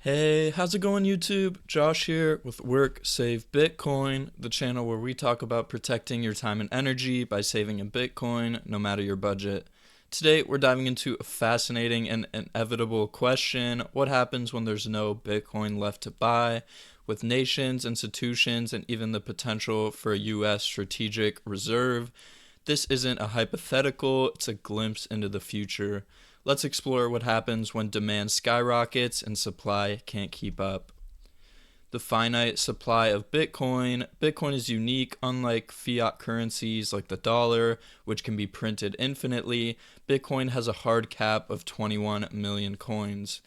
Hey, how's it going, YouTube? Josh here with Work Save Bitcoin, the channel where we talk about protecting your time and energy by saving in Bitcoin, no matter your budget. Today, we're diving into a fascinating and inevitable question: what happens when there's no Bitcoin left to buy? With nations, institutions, and even the potential for a U.S. strategic reserve, this isn't a hypothetical, it's a glimpse into the future. Let's explore what happens when demand skyrockets and supply can't keep up. The finite supply of Bitcoin. Bitcoin is unique, unlike fiat currencies like the dollar, which can be printed infinitely. Bitcoin has a hard cap of 21 million coins.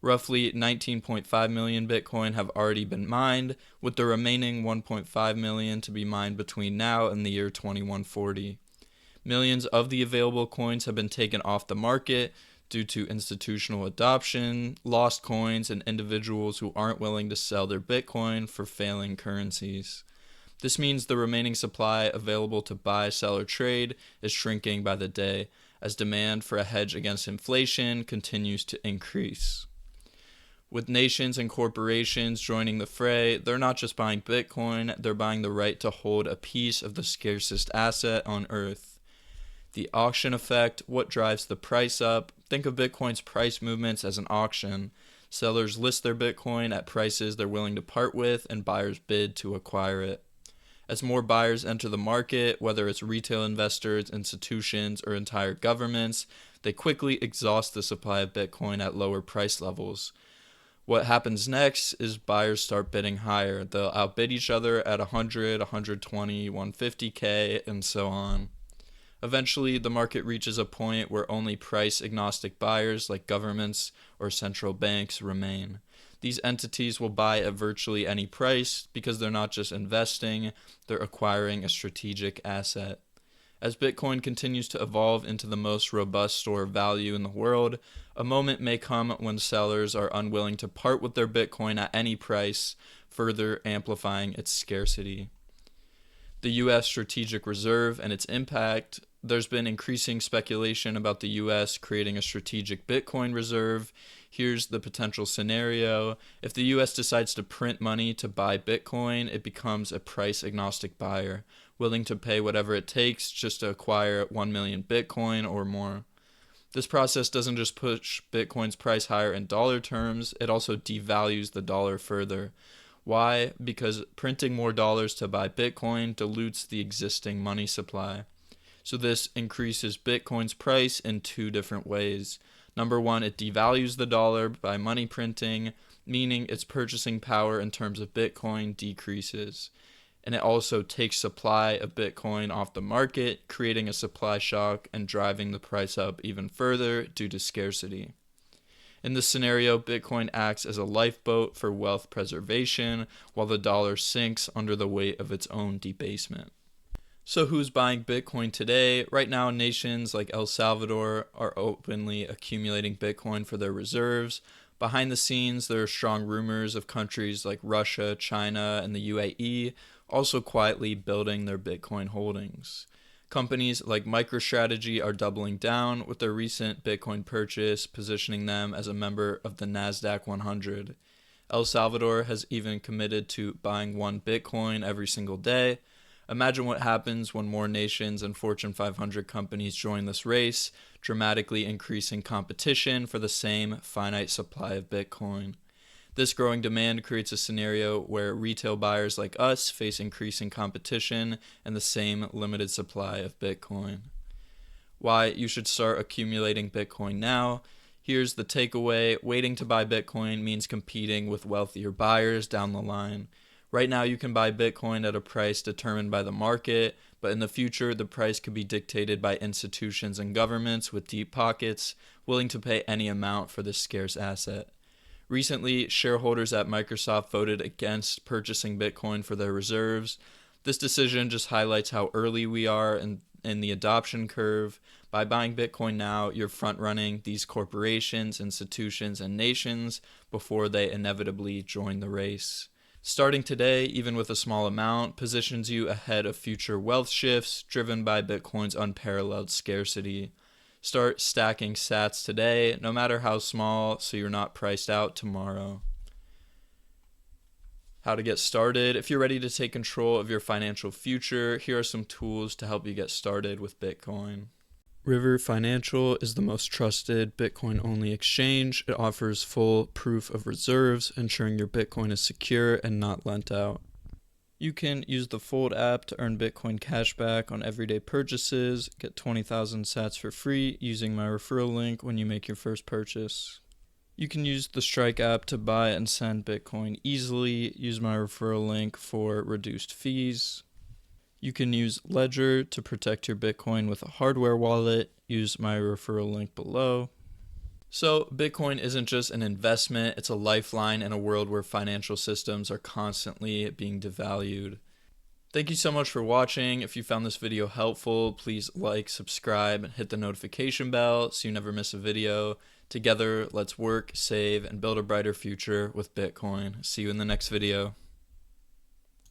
Roughly 19.5 million Bitcoin have already been mined, with the remaining 1.5 million to be mined between now and the year 2140. Millions of the available coins have been taken off the market due to institutional adoption, lost coins, and individuals who aren't willing to sell their Bitcoin for failing currencies. This means the remaining supply available to buy, sell, or trade is shrinking by the day as demand for a hedge against inflation continues to increase. With nations and corporations joining the fray, they're not just buying Bitcoin, they're buying the right to hold a piece of the scarcest asset on Earth. The auction effect: what drives the price up? Think of Bitcoin's price movements as an auction. Sellers list their Bitcoin at prices they're willing to part with, and buyers bid to acquire it. As more buyers enter the market, whether it's retail investors, institutions, or entire governments, they quickly exhaust the supply of Bitcoin at lower price levels. What happens next is buyers start bidding higher. They'll outbid each other at 100, 120, 150K, and so on. Eventually, the market reaches a point where only price-agnostic buyers like governments or central banks remain. These entities will buy at virtually any price because they're not just investing, they're acquiring a strategic asset. As Bitcoin continues to evolve into the most robust store of value in the world, a moment may come when sellers are unwilling to part with their Bitcoin at any price, further amplifying its scarcity. The U.S. Strategic Reserve and its impact. There's been increasing speculation about the U.S. creating a strategic Bitcoin reserve. Here's the potential scenario. If the U.S. decides to print money to buy Bitcoin, it becomes a price-agnostic buyer, willing to pay whatever it takes just to acquire 1 million Bitcoin or more. This process doesn't just push Bitcoin's price higher in dollar terms, it also devalues the dollar further. Why? Because printing more dollars to buy Bitcoin dilutes the existing money supply. So this increases Bitcoin's price in two different ways. Number one, it devalues the dollar by money printing, meaning its purchasing power in terms of Bitcoin decreases. And it also takes supply of Bitcoin off the market, creating a supply shock and driving the price up even further due to scarcity. In this scenario, Bitcoin acts as a lifeboat for wealth preservation, while the dollar sinks under the weight of its own debasement. So who's buying Bitcoin today? Right now, nations like El Salvador are openly accumulating Bitcoin for their reserves. Behind the scenes, there are strong rumors of countries like Russia, China, and the UAE also quietly building their Bitcoin holdings. Companies like MicroStrategy are doubling down with their recent Bitcoin purchase, positioning them as a member of the Nasdaq 100. El Salvador has even committed to buying 1 Bitcoin every single day. Imagine what happens when more nations and Fortune 500 companies join this race, dramatically increasing competition for the same finite supply of Bitcoin. This growing demand creates a scenario where retail buyers like us face increasing competition and the same limited supply of Bitcoin. Why you should start accumulating Bitcoin now. Here's the takeaway: waiting to buy Bitcoin means competing with wealthier buyers down the line. Right now, you can buy Bitcoin at a price determined by the market, but in the future, the price could be dictated by institutions and governments with deep pockets, willing to pay any amount for this scarce asset. Recently, shareholders at Microsoft voted against purchasing Bitcoin for their reserves. This decision just highlights how early we are in the adoption curve. By buying Bitcoin now, you're front-running these corporations, institutions, and nations before they inevitably join the race. Starting today, even with a small amount, positions you ahead of future wealth shifts driven by Bitcoin's unparalleled scarcity. Start stacking sats today, no matter how small, so you're not priced out tomorrow. how to get started. If you're ready to take control of your financial future, here are some tools to help you get started with Bitcoin. River Financial is the most trusted Bitcoin-only exchange. It offers full proof of reserves, ensuring your Bitcoin is secure and not lent out. You can use the Fold app to earn Bitcoin cashback on everyday purchases. Get 20,000 sats for free using my referral link when you make your first purchase. You can use the Strike app to buy and send Bitcoin easily. Use my referral link for reduced fees. You can use Ledger to protect your Bitcoin with a hardware wallet. Use my referral link below. So Bitcoin isn't just an investment, it's a lifeline in a world where financial systems are constantly being devalued. Thank you so much for watching. If you found this video helpful, please like, subscribe, and hit the notification bell so you never miss a video. Together, let's work, save, and build a brighter future with Bitcoin. See you in the next video.